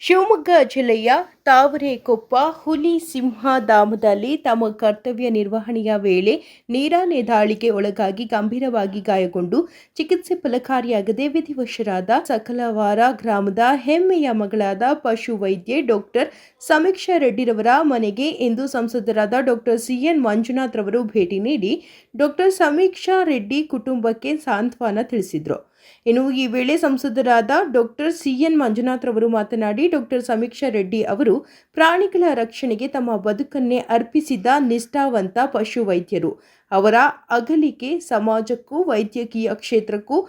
ಶಿವಮೊಗ್ಗ ಜಿಲ್ಲೆಯ ತಾವರೆಕೊಪ್ಪ ಹುಲಿ ಸಿಂಹಧಾಮದಲ್ಲಿ ತಮ್ಮ ಕರ್ತವ್ಯ ನಿರ್ವಹಣೆಯ ವೇಳೆ ನೀರಾನೆ ದಾಳಿಗೆ ಒಳಗಾಗಿ ಗಂಭೀರವಾಗಿ ಗಾಯಗೊಂಡು ಚಿಕಿತ್ಸೆ ಫಲಕಾರಿಯಾಗದೆ ವಿಧಿವಶರಾದ ಸಕಲವಾರ ಗ್ರಾಮದ ಹೆಮ್ಮೆಯ ಮಗಳಾದ ಪಶು ವೈದ್ಯೆ ಡಾಕ್ಟರ್ ಸಮೀಕ್ಷಾ ರೆಡ್ಡಿರವರ ಮನೆಗೆ ಇಂದು ಸಂಸದರಾದ ಡಾಕ್ಟರ್ ಸಿಎನ್ ಮಂಜುನಾಥ್ ರವರು ಭೇಟಿ ನೀಡಿ ಡಾಕ್ಟರ್ ಸಮೀಕ್ಷಾ ರೆಡ್ಡಿ ಕುಟುಂಬಕ್ಕೆ ಸಾಂತ್ವನ ತಿಳಿಸಿದರು. ಇನ್ನು ಈ ವೇಳೆ ಸಂಸದರಾದ ಡಾಕ್ಟರ್ ಸಿಎನ್ ಮಂಜುನಾಥ್ ರವರು ಮಾತನಾಡಿ, ಡಾಕ್ಟರ್ ಸಮೀಕ್ಷಾ ರೆಡ್ಡಿ ಅವರು ಪ್ರಾಣಿಗಳ ರಕ್ಷಣೆಗೆ ತಮ್ಮ ಬದುಕನ್ನೇ ಅರ್ಪಿಸಿದ ನಿಷ್ಠಾವಂತ ಪಶು ವೈದ್ಯರು. ಅವರ ಅಗಲಿಕೆ ಸಮಾಜಕ್ಕೂ ವೈದ್ಯಕೀಯ ಕ್ಷೇತ್ರಕ್ಕೂ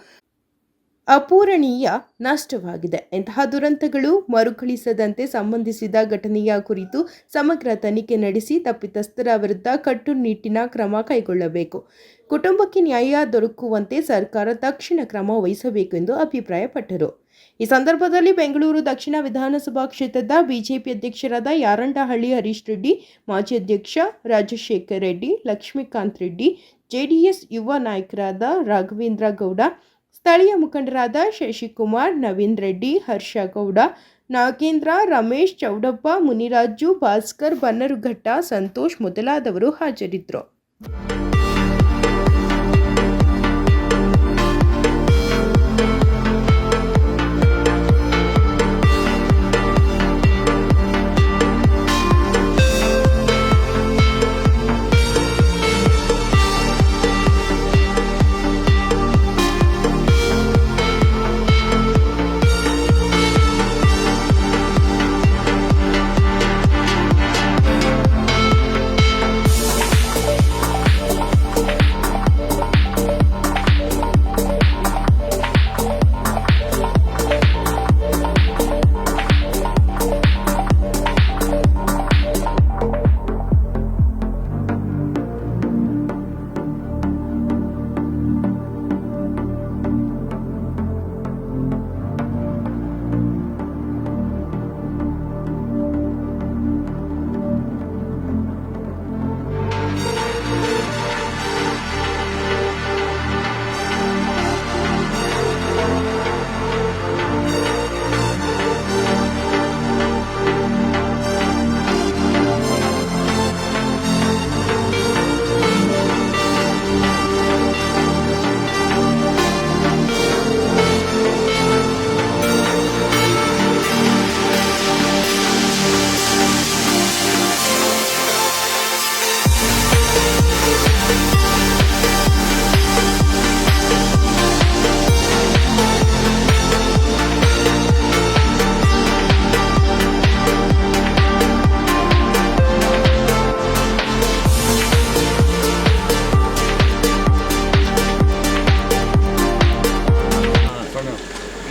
ಅಪೂರಣೀಯ ನಷ್ಟವಾಗಿದೆ. ಇಂತಹ ದುರಂತಗಳು ಮರುಕಳಿಸದಂತೆ ಸಂಬಂಧಿಸಿದ ಘಟನೆಯ ಕುರಿತು ಸಮಗ್ರ ತನಿಖೆ ನಡೆಸಿ ತಪ್ಪಿತಸ್ಥರ ವಿರುದ್ಧ ಕಟ್ಟುನಿಟ್ಟಿನ ಕ್ರಮ ಕೈಗೊಳ್ಳಬೇಕು. ಕುಟುಂಬಕ್ಕೆ ನ್ಯಾಯ ದೊರಕುವಂತೆ ಸರ್ಕಾರ ತಕ್ಷಣ ಕ್ರಮ ವಹಿಸಬೇಕು ಎಂದು ಅಭಿಪ್ರಾಯಪಟ್ಟರು. ಈ ಸಂದರ್ಭದಲ್ಲಿ ಬೆಂಗಳೂರು ದಕ್ಷಿಣ ವಿಧಾನಸಭಾ ಕ್ಷೇತ್ರದ ಬಿಜೆಪಿ ಅಧ್ಯಕ್ಷರಾದ ಯಾರಂಡಹಳ್ಳಿ ಹರೀಶ್ ರೆಡ್ಡಿ, ಮಾಜಿ ಅಧ್ಯಕ್ಷ ರಾಜಶೇಖರ್ ರೆಡ್ಡಿ, ಲಕ್ಷ್ಮೀಕಾಂತ್ ರೆಡ್ಡಿ, ಜೆಡಿಎಸ್ ಯುವ ನಾಯಕರಾದ ರಾಘವೇಂದ್ರ ಗೌಡ, ಸ್ಥಳೀಯ ಮುಖಂಡರಾದ ಶಶಿಕುಮಾರ್, ನವೀನ್ ರೆಡ್ಡಿ, ಹರ್ಷ ಗೌಡ, ನಾಗೇಂದ್ರ, ರಮೇಶ್, ಚೌಡಪ್ಪ, ಮುನಿರಾಜು, ಭಾಸ್ಕರ್, ಬನ್ನರುಘಟ್ಟ, ಸಂತೋಷ್ ಮೊದಲಾದವರು ಹಾಜರಿದ್ದರು.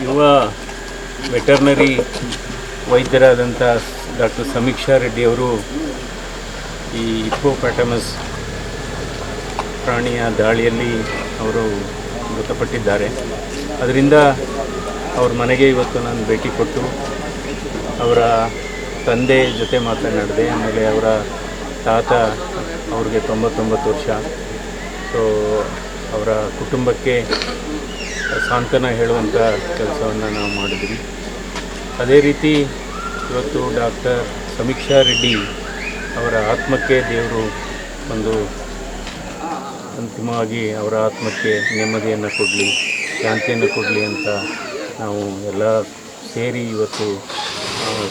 ಯುವ ವೆಟರ್ನರಿ ವೈದ್ಯರಾದಂಥ ಡಾಕ್ಟರ್ ಸಮೀಕ್ಷಾ ರೆಡ್ಡಿಯವರು ಈ ಹಿಪ್ಪೋಪಾಟಮಸ್ ಪ್ರಾಣಿಯ ದಾಳಿಯಲ್ಲಿ ಅವರು ಮೃತಪಟ್ಟಿದ್ದಾರೆ. ಅದರಿಂದ ಅವ್ರ ಮನೆಗೆ ಇವತ್ತು ನಾನು ಭೇಟಿ ಕೊಟ್ಟು ಅವರ ತಂದೆ ಜೊತೆ ಮಾತನಾಡಿದೆ. ಆಮೇಲೆ ಅವರ ತಾತ, ಅವ್ರಿಗೆ 99 ವರ್ಷ. ಸೊ ಅವರ ಕುಟುಂಬಕ್ಕೆ ಸಾಂತ್ವನ ಹೇಳುವಂಥ ಕೆಲಸವನ್ನು ನಾವು ಮಾಡಿದ್ವಿ. ಅದೇ ರೀತಿ ಇವತ್ತು ಡಾಕ್ಟರ್ ಸಮೀಕ್ಷಾ ರೆಡ್ಡಿ ಅವರ ಆತ್ಮಕ್ಕೆ ದೇವರು ಒಂದು ಅಂತಿಮವಾಗಿ ಅವರ ಆತ್ಮಕ್ಕೆ ನೆಮ್ಮದಿಯನ್ನು ಕೊಡಲಿ, ಶಾಂತಿಯನ್ನು ಕೊಡಲಿ ಅಂತ ನಾವು ಎಲ್ಲ ಸೇರಿ ಇವತ್ತು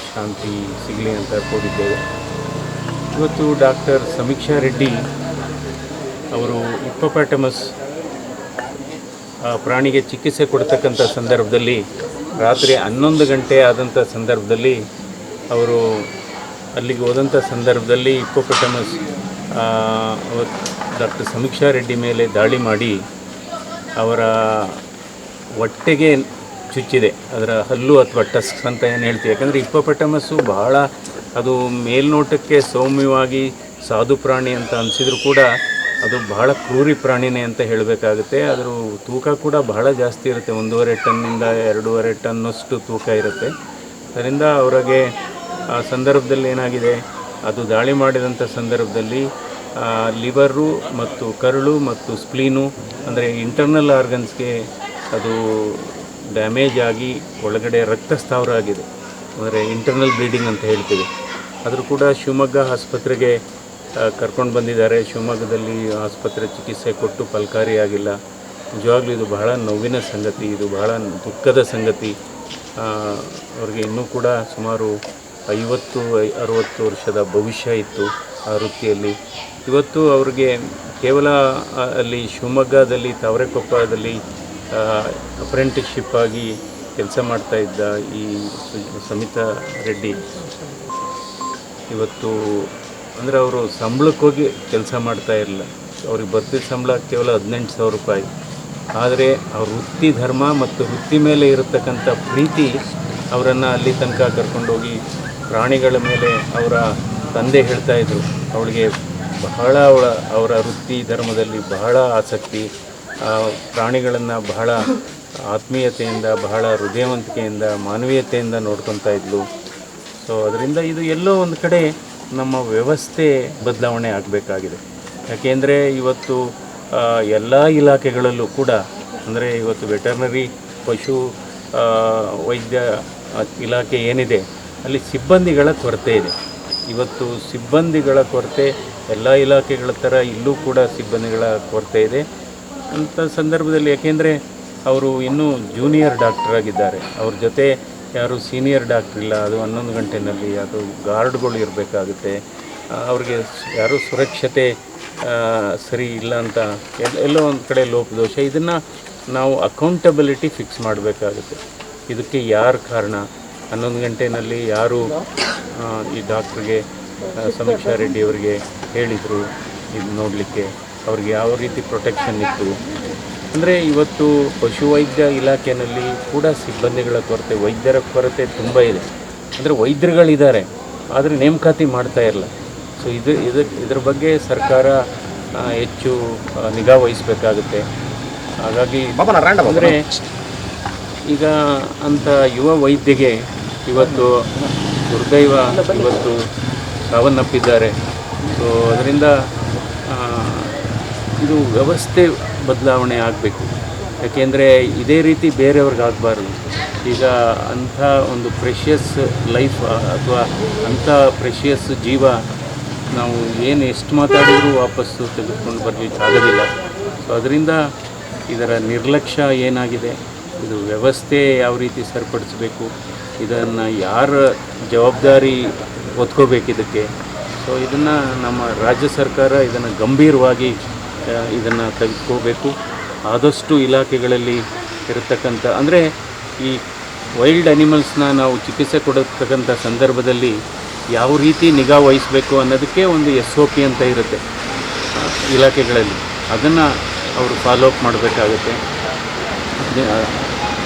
ಶಾಂತಿ ಸಿಗಲಿ ಅಂತ ಕೋರಿದ್ದೇವೆ. ಇವತ್ತು ಡಾಕ್ಟರ್ ಸಮೀಕ್ಷಾ ರೆಡ್ಡಿ ಅವರು ಹಿಪ್ಪೋಪಾಟಮಸ್ ಪ್ರಾಣಿಗೆ ಚಿಕಿತ್ಸೆ ಕೊಡ್ತಕ್ಕಂಥ ಸಂದರ್ಭದಲ್ಲಿ ರಾತ್ರಿ 11 ಗಂಟೆ ಆದಂಥ ಸಂದರ್ಭದಲ್ಲಿ ಅವರು ಅಲ್ಲಿಗೆ ಹೋದಂಥ ಸಂದರ್ಭದಲ್ಲಿ ಹಿಪ್ಪೋಪಾಟಮಸ್ ಡಾಕ್ಟರ್ ಸಮೀಕ್ಷಾ ರೆಡ್ಡಿ ಮೇಲೆ ದಾಳಿ ಮಾಡಿ ಅವರ ಹೊಟ್ಟೆಗೆ ಚುಚ್ಚಿದೆ. ಅದರ ಹಲ್ಲು ಅಥವಾ ಟಸ್ಕ್ ಅಂತ ಏನು ಹೇಳ್ತೀವಿ. ಯಾಕಂದರೆ ಹಿಪ್ಪೋಪಾಟಮಸ್ಸು ಬಹಳ ಅದು ಮೇಲ್ನೋಟಕ್ಕೆ ಸೌಮ್ಯವಾಗಿ ಸಾಧು ಪ್ರಾಣಿ ಅಂತ ಅನಿಸಿದ್ರು ಕೂಡ ಅದು ಬಹಳ ಕ್ರೂರಿ ಪ್ರಾಣಿನೇ ಅಂತ ಹೇಳಬೇಕಾಗುತ್ತೆ. ಅದರ ತೂಕ ಕೂಡ ಬಹಳ ಜಾಸ್ತಿ ಇರುತ್ತೆ. 1.5 ಟನ್ನಿಂದ 2.5 ಟನ್ನಷ್ಟು ತೂಕ ಇರುತ್ತೆ. ಅದರಿಂದ ಅವರಿಗೆ ಆ ಸಂದರ್ಭದಲ್ಲಿ ಏನಾಗಿದೆ, ಅದು ದಾಳಿ ಮಾಡಿದಂಥ ಸಂದರ್ಭದಲ್ಲಿ ಲಿವರು ಮತ್ತು ಕರುಳು ಮತ್ತು ಸ್ಪ್ಲೀನು ಅಂದರೆ ಇಂಟರ್ನಲ್ ಆರ್ಗನ್ಸ್ಗೆ ಅದು ಡ್ಯಾಮೇಜ್ ಆಗಿ ಒಳಗಡೆ ರಕ್ತಸ್ತಾವರ ಆಗಿದೆ. ಅಂದರೆ ಇಂಟರ್ನಲ್ ಬ್ಲೀಡಿಂಗ್ ಅಂತ ಹೇಳ್ತೀವಿ. ಆದರೂ ಕೂಡ ಶಿವಮೊಗ್ಗ ಆಸ್ಪತ್ರೆಗೆ ಕರ್ಕೊಂಡು ಬಂದಿದ್ದಾರೆ. ಶಿವಮೊಗ್ಗದಲ್ಲಿ ಆಸ್ಪತ್ರೆ ಚಿಕಿತ್ಸೆ ಕೊಟ್ಟು ಫಲಕಾರಿಯಾಗಿಲ್ಲ. ನಿಜವಾಗ್ಲೂ ಇದು ಬಹಳ ನೋವಿನ ಸಂಗತಿ, ಇದು ಬಹಳ ದುಃಖದ ಸಂಗತಿ. ಅವ್ರಿಗೆ ಇನ್ನೂ ಕೂಡ ಸುಮಾರು 50-60 ವರ್ಷದ ಭವಿಷ್ಯ ಇತ್ತು ಆ ವೃತ್ತಿಯಲ್ಲಿ. ಇವತ್ತು ಅವ್ರಿಗೆ ಕೇವಲ ಅಲ್ಲಿ ಶಿವಮೊಗ್ಗದಲ್ಲಿ ತಾವರೆಕೊಪ್ಪದಲ್ಲಿ ಅಪ್ರೆಂಟಿಸ್ಶಿಪ್ ಆಗಿ ಕೆಲಸ ಮಾಡ್ತಾಯಿದ್ದ ಈ ಸಮಿತಾ ರೆಡ್ಡಿ ಇವತ್ತು ಅಂದರೆ ಅವರು ಸಂಬಳಕ್ಕೆ ಹೋಗಿ ಕೆಲಸ ಮಾಡ್ತಾ ಇರಲಿಲ್ಲ. ಅವ್ರಿಗೆ ಬರ್ತಿದ್ದ ಸಂಬಳ ಕೇವಲ 18,000 ರೂಪಾಯಿ. ಆದರೆ ಅವ್ರ ವೃತ್ತಿ ಧರ್ಮ ಮತ್ತು ವೃತ್ತಿ ಮೇಲೆ ಇರತಕ್ಕಂಥ ಪ್ರೀತಿ ಅವರನ್ನು ಅಲ್ಲಿ ತನಕ ಕರ್ಕೊಂಡೋಗಿ ಪ್ರಾಣಿಗಳ ಮೇಲೆ ಅವರ ತಂದೆ ಹೇಳ್ತಾಯಿದ್ರು ಅವಳಿಗೆ ಬಹಳ ಅವರ ವೃತ್ತಿ ಧರ್ಮದಲ್ಲಿ ಬಹಳ ಆಸಕ್ತಿ, ಪ್ರಾಣಿಗಳನ್ನು ಬಹಳ ಆತ್ಮೀಯತೆಯಿಂದ, ಬಹಳ ಹೃದಯವಂತಿಕೆಯಿಂದ, ಮಾನವೀಯತೆಯಿಂದ ನೋಡ್ಕೊತಾ ಇದ್ಲು. ಸೊ ಅದರಿಂದ ಇದು ಎಲ್ಲೋ ಒಂದು ಕಡೆ ನಮ್ಮ ವ್ಯವಸ್ಥೆ ಬದಲಾವಣೆ ಆಗಬೇಕಾಗಿದೆ. ಯಾಕೆಂದರೆ ಇವತ್ತು ಎಲ್ಲ ಇಲಾಖೆಗಳಲ್ಲೂ ಕೂಡ ಅಂದರೆ ಇವತ್ತು ವೆಟರ್ನರಿ ಪಶು ವೈದ್ಯ ಇಲಾಖೆ ಏನಿದೆ ಅಲ್ಲಿ ಸಿಬ್ಬಂದಿಗಳ ಕೊರತೆ ಇದೆ. ಇವತ್ತು ಸಿಬ್ಬಂದಿಗಳ ಕೊರತೆ ಎಲ್ಲ ಇಲಾಖೆಗಳ ಥರ ಇಲ್ಲೂ ಕೂಡ ಸಿಬ್ಬಂದಿಗಳ ಕೊರತೆ ಇದೆ ಅಂಥ ಸಂದರ್ಭದಲ್ಲಿ. ಯಾಕೆಂದರೆ ಅವರು ಇನ್ನೂ ಜೂನಿಯರ್ ಡಾಕ್ಟರ್ ಆಗಿದ್ದಾರೆ, ಅವ್ರ ಜೊತೆ ಯಾರು ಸೀನಿಯರ್ ಡಾಕ್ಟ್ರ್ ಇಲ್ಲ. ಅದು 11 ಗಂಟೆಯಲ್ಲಿ ಅದು ಗಾರ್ಡ್ಗಳು ಇರಬೇಕಾಗುತ್ತೆ. ಅವ್ರಿಗೆ ಯಾರೂ ಸುರಕ್ಷತೆ ಸರಿ ಇಲ್ಲ ಅಂತ ಎಲ್ಲೋ ಒಂದು ಕಡೆ ಲೋಪದೋಷ. ಇದನ್ನು ನಾವು ಅಕೌಂಟಬಿಲಿಟಿ ಫಿಕ್ಸ್ ಮಾಡಬೇಕಾಗುತ್ತೆ. ಇದಕ್ಕೆ ಯಾರು ಕಾರಣ, 11 ಗಂಟೆಯಲ್ಲಿ ಯಾರು ಈ ಡಾಕ್ಟ್ರಿಗೆ ಸಮೀಕ್ಷಾ ರೆಡ್ಡಿ ಅವರಿಗೆ ಹೇಳಿದರು ಇದು ನೋಡಲಿಕ್ಕೆ, ಅವ್ರಿಗೆ ಯಾವ ರೀತಿ ಪ್ರೊಟೆಕ್ಷನ್ ಇತ್ತು ಅಂದರೆ ಇವತ್ತು ಪಶುವೈದ್ಯ ಇಲಾಖೆಯಲ್ಲಿ ಕೂಡ ಸಿಬ್ಬಂದಿಗಳ ಕೊರತೆ, ವೈದ್ಯರ ಕೊರತೆ ತುಂಬ ಇದೆ. ಅಂದರೆ ವೈದ್ಯರುಗಳಿದ್ದಾರೆ ಆದರೆ ನೇಮಕಾತಿ ಮಾಡ್ತಾ ಇರಲ್ಲ. ಸೊ ಇದ್ರ ಬಗ್ಗೆ ಸರ್ಕಾರ ಹೆಚ್ಚು ನಿಗಾ ವಹಿಸಬೇಕಾಗುತ್ತೆ. ಹಾಗಾಗಿ ಅಂದರೆ ಈಗ ಅಂಥ ಯುವ ವೈದ್ಯಗೆ ಇವತ್ತು ದುರ್ದೈವ ಇವತ್ತು ಸಾವನ್ನಪ್ಪಿದ್ದಾರೆ. ಸೊ ಅದರಿಂದ ಇದು ವ್ಯವಸ್ಥೆ ಬದಲಾವಣೆ ಆಗಬೇಕು. ಯಾಕೆಂದರೆ ಇದೇ ರೀತಿ ಬೇರೆಯವ್ರಿಗೆ ಆಗಬಾರ್ದು. ಈಗ ಅಂಥ ಒಂದು ಪ್ರೆಷಿಯಸ್ ಲೈಫ್ ಅಥವಾ ಅಂಥ ಪ್ರೆಷಿಯಸ್ ಜೀವ ನಾವು ಎಷ್ಟು ಮಾತಾಡಿದರೂ ವಾಪಸ್ಸು ತೆಗೆದುಕೊಂಡು ಬರಲಿಕ್ಕೆ ಆಗೋದಿಲ್ಲ. ಸೊ ಅದರಿಂದ ಇದರ ನಿರ್ಲಕ್ಷ್ಯ ಏನಾಗಿದೆ, ಇದು ವ್ಯವಸ್ಥೆ ಯಾವ ರೀತಿ ಸರಿಪಡಿಸಬೇಕು, ಇದನ್ನು ಯಾರ ಜವಾಬ್ದಾರಿ ಹೊತ್ಕೋಬೇಕು ಇದಕ್ಕೆ. ಸೊ ಇದನ್ನು ನಮ್ಮ ರಾಜ್ಯ ಸರ್ಕಾರ ಇದನ್ನು ಗಂಭೀರವಾಗಿ ಇದನ್ನು ತೆಗೆದುಕೋಬೇಕು. ಆದಷ್ಟು ಇಲಾಖೆಗಳಲ್ಲಿ ಇರತಕ್ಕಂಥ ಅಂದರೆ ಈ ವೈಲ್ಡ್ ಅನಿಮಲ್ಸ್ನ ನಾವು ಚಿಕಿತ್ಸೆ ಕೊಡತಕ್ಕಂಥ ಸಂದರ್ಭದಲ್ಲಿ ಯಾವ ರೀತಿ ನಿಗಾ ವಹಿಸಬೇಕು ಅನ್ನೋದಕ್ಕೆ ಒಂದು SOP ಅಂತ ಇರುತ್ತೆ ಇಲಾಖೆಗಳಲ್ಲಿ. ಅದನ್ನು ಅವರು ಫಾಲೋಅಪ್ ಮಾಡಬೇಕಾಗುತ್ತೆ.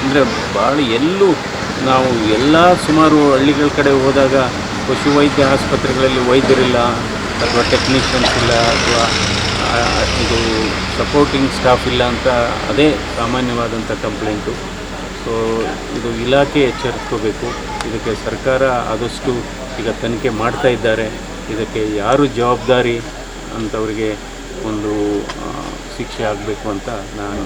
ಅಂದರೆ ಭಾಳ ಎಲ್ಲೂ ನಾವು ಎಲ್ಲ ಸುಮಾರು ಹಳ್ಳಿಗಳ ಕಡೆ ಹೋದಾಗ ಪಶುವೈದ್ಯ ಆಸ್ಪತ್ರೆಗಳಲ್ಲಿ ವೈದ್ಯರಿಲ್ಲ ಅಥವಾ ಟೆಕ್ನಿಷಿಯನ್ಸ್ ಇಲ್ಲ ಅಥವಾ ಇದು ಸಪೋರ್ಟಿಂಗ್ ಸ್ಟಾಫ್ ಇಲ್ಲ ಅಂತ ಅದೇ ಸಾಮಾನ್ಯವಾದಂಥ ಕಂಪ್ಲೇಂಟು. ಸೊ ಇದು ಇಲಾಖೆ ಎಚ್ಚರಿಸ್ಕೋಬೇಕು. ಇದಕ್ಕೆ ಸರ್ಕಾರ ಆದಷ್ಟು ಈಗ ತನಿಖೆ ಮಾಡ್ತಾ ಇದ್ದಾರೆ. ಇದಕ್ಕೆ ಯಾರು ಜವಾಬ್ದಾರಿ ಅಂಥವ್ರಿಗೆ ಒಂದು ಶಿಕ್ಷೆ ಆಗಬೇಕು ಅಂತ ನಾನು